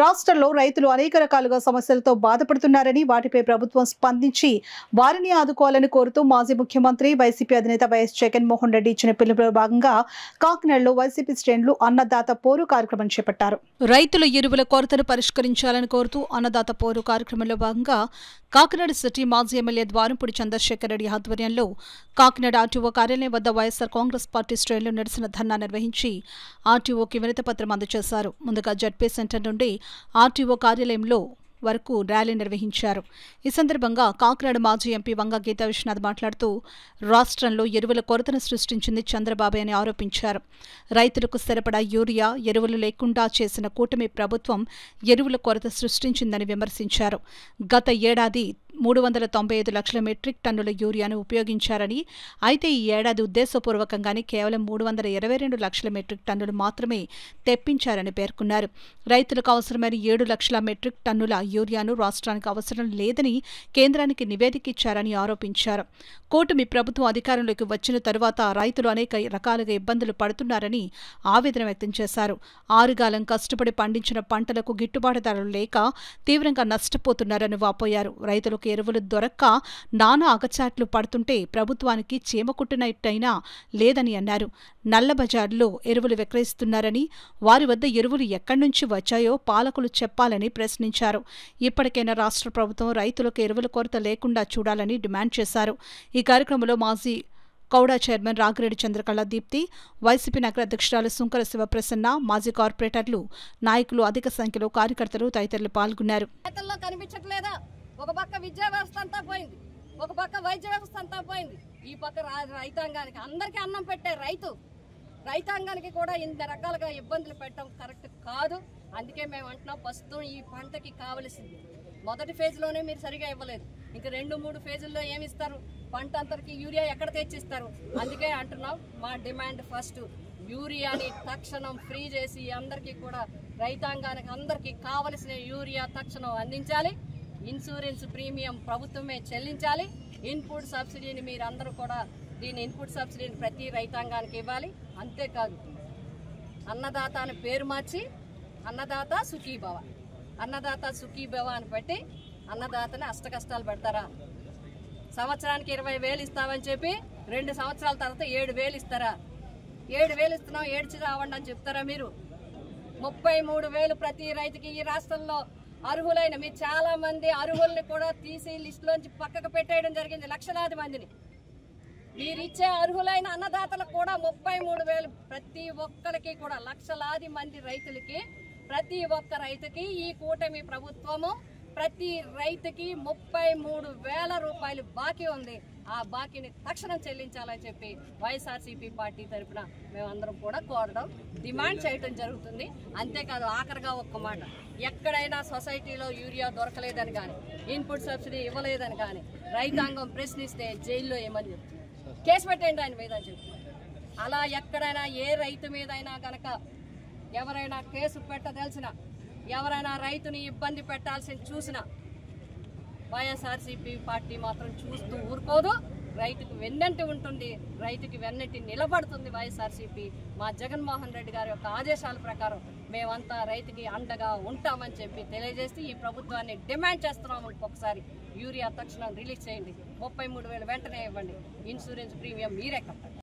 రాష్ట్రంలో రైతులు అనేక రకాలుగా సమస్యలతో బాధపడుతున్నారని, వాటిపై ప్రభుత్వం స్పందించి వారిని ఆదుకోవాలని కోరుతూ మాజీ ముఖ్యమంత్రి వైసీపీ అధినేత వైఎస్ జగన్మోహన్ రెడ్డి ఇచ్చిన పిలుపులో భాగంగా కాకినాడలో వైసీపీ శ్రేణులు అన్నదాత పోరు కార్యక్రమం చేపట్టారు. రైతుల ఎరువుల కొరతను పరిష్కరించాలని కోరుతూ అన్నదాత పోరు కార్యక్రమంలో భాగంగా కాకినాడ సిటీ మాజీ ఎమ్మెల్యే ద్వారంపూడి చంద్రశేఖర్ రెడ్డి ఆధ్వర్యంలో కాకినాడ ఆర్టీఓ కార్యాలయం వద్ద వైఎస్సార్ కాంగ్రెస్ పార్టీ శ్రేణులు నిరసన ధర్నా నిర్వహించి ఆర్టీఓకి వినతిపత్రం అందజేశారు. ముందుగా జడ్పీ సెంటర్ నుండి ఆర్టీఓ కార్యాలయంలో వరకు ర్యాలీ నిర్వహించారు. ఈ సందర్భంగా కాకినాడ మాజీ ఎంపీ వంగ గీతా విశ్వనాథ్ మాట్లాడుతూ రాష్ట్రంలో ఎరువుల కొరతను సృష్టించింది చంద్రబాబు అని ఆరోపించారు. రైతులకు సరిపడా యూరియా ఎరువులు లేకుండా చేసిన కూటమి ప్రభుత్వం ఎరువుల కొరత సృష్టించిందని విమర్శించారు. గత ఏడాది 395 లక్షల మెట్రిక్ టన్నుల యూరియాను ఉపయోగించారని, అయితే ఈ ఏడాది ఉద్దేశపూర్వకంగానే కేవలం 322 లక్షల మెట్రిక్ టన్నులు మాత్రమే తెప్పించారని పేర్కొన్నారు. రైతులకు అవసరమైన 7 లక్షల మెట్రిక్ టన్నుల యూరియాను రాష్ట్రానికి అవసరం లేదని కేంద్రానికి నివేదిక ఇచ్చారని ఆరోపించారు. కూటమి ప్రభుత్వం అధికారంలోకి వచ్చిన తరువాత రైతులు అనేక రకాలుగా ఇబ్బందులు పడుతున్నారని ఆవేదన వ్యక్తం చేశారు. ఆరుగాలం కష్టపడి పండించిన పంటలకు గిట్టుబాటు ధరలు లేక తీవ్రంగా నష్టపోతున్నారని వాపోయారు. రైతులకు ఎరువులు దొరక్క నానా అగచాట్లు పడుతుంటే ప్రభుత్వానికి చీమ కుట్టినట్టయినా లేదని అన్నారు. నల్లబజార్లో ఎరువులు విక్రయిస్తున్నారని, వారి వద్ద ఎరువులు ఎక్కడి నుంచి వచ్చాయో పాలకులు చెప్పాలని ప్రశ్నించారు. ఇప్పటికైనా రాష్ట్ర ప్రభుత్వం రైతులకు ఎరువుల కొరత లేకుండా చూడాలని డిమాండ్ చేశారు. ఈ కార్యక్రమంలో మాజీ కౌడా చైర్మన్ రాగిరెడ్డి చంద్రకళ దీప్తి, వైసీపీ నగర అధ్యక్షురాలు సుంకర శివప్రసన్న, మాజీ కార్పొరేటర్లు, నాయకులు, అధిక సంఖ్యలో కార్యకర్తలు తదితరులు పాల్గొన్నారు. ఒక పక్క విద్యా వ్యవస్థ అంతా పోయింది, ఒక పక్క వైద్య వ్యవస్థ అంతా పోయింది, ఈ పక్క రైతాంగానికి అందరికీ అన్నం పెట్టే రైతాంగానికి కూడా ఇంత రకాలుగా ఇబ్బందులు పెట్టడం కరెక్ట్ కాదు. అందుకే మేము అంటున్నాం, ప్రస్తుతం ఈ పంటకి కావలసింది మొదటి ఫేజ్లోనే మీరు సరిగా ఇవ్వలేదు, ఇంకా 2-3 ఫేజుల్లో ఏమి ఇస్తారు? పంట అంతరికి యూరియా ఎక్కడ తెచ్చిస్తారు? అందుకే అంటున్నాం, మా డిమాండ్ ఫస్ట్ యూరియాని తక్షణం ఫ్రీ చేసి అందరికీ కూడా రైతాంగానికి అందరికీ కావలసిన యూరియా తక్షణం అందించాలి. ఇన్సూరెన్స్ ప్రీమియం ప్రభుత్వమే చెల్లించాలి. ఇన్పుట్ సబ్సిడీని మీరందరూ కూడా ఇన్పుట్ సబ్సిడీని ప్రతి రైతాంగానికి ఇవ్వాలి. అంతేకాదు, అన్నదాత అని పేరు మార్చి అన్నదాత సుఖీభవ, అన్నదాత సుఖీభవ అని పెట్టి అన్నదాతని అష్టకష్టాలు పెడతారా? సంవత్సరానికి 20,000 ఇస్తామని చెప్పి 2 సంవత్సరాల తర్వాత 7,000 ఇస్తారా? 7,000 ఇస్తున్నాం, ఏడ్చి రావండి అని చెప్తారా మీరు? 33,000 ప్రతి రైతుకి ఈ రాష్ట్రంలో అర్హులైన మీరు చాలా మంది అర్హుల్ని కూడా తీసి లిస్టులోంచి పక్కకు పెట్టేయడం జరిగింది. లక్షలాది మందిని మీరు ఇచ్చే అర్హులైన అన్నదాతలకు కూడా 33,000 ప్రతి ఒక్కరికి కూడా లక్షలాది మంది రైతులకి, ప్రతి ఒక్క రైతుకి ఈ కూటమి ప్రభుత్వము ప్రతి రైతుకి 33,000 రూపాయలు బాకీ ఉంది. ఆ బాకీని తక్షణం చెల్లించాలని చెప్పి వైఎస్ఆర్సీపీ పార్టీ తరఫున మేమందరం కూడా కోరడం, డిమాండ్ చేయడం జరుగుతుంది. అంతేకాదు, ఆఖరిగా ఒక్క మాట, ఎక్కడైనా సొసైటీలో యూరియా దొరకలేదని కానీ, ఇన్పుట్ సబ్సిడీ ఇవ్వలేదని కానీ రైతాంగం ప్రశ్నిస్తే జైల్లో ఏమని చెప్తుంది, కేసు పెట్టండి ఆయన మీద అని చెప్పి. అలా ఎక్కడైనా ఏ రైతు మీదైనా కనుక ఎవరైనా కేసు పెట్టదలిసినా, ఎవరైనా రైతుని ఇబ్బంది పెట్టాల్సి చూసినా వైఎస్ఆర్సీపీ పార్టీ మాత్రం చూస్తూ ఊరుకోదు. రైతుకు వెన్నంటి ఉంటుంది, రైతుకి వెన్నటి నిలబడుతుంది వైఎస్ఆర్సీపీ. మా జగన్మోహన్ రెడ్డి గారి యొక్క ఆదేశాల ప్రకారం మేమంతా రైతుకి అండగా ఉంటామని చెప్పి తెలియజేసి ఈ ప్రభుత్వాన్ని డిమాండ్ చేస్తున్నాము. ఒకసారి యూరియా తక్షణం రిలీజ్ చేయండి, 33,000 వెంటనే ఇవ్వండి, ఇన్సూరెన్స్ ప్రీమియం మీరే కట్టండి.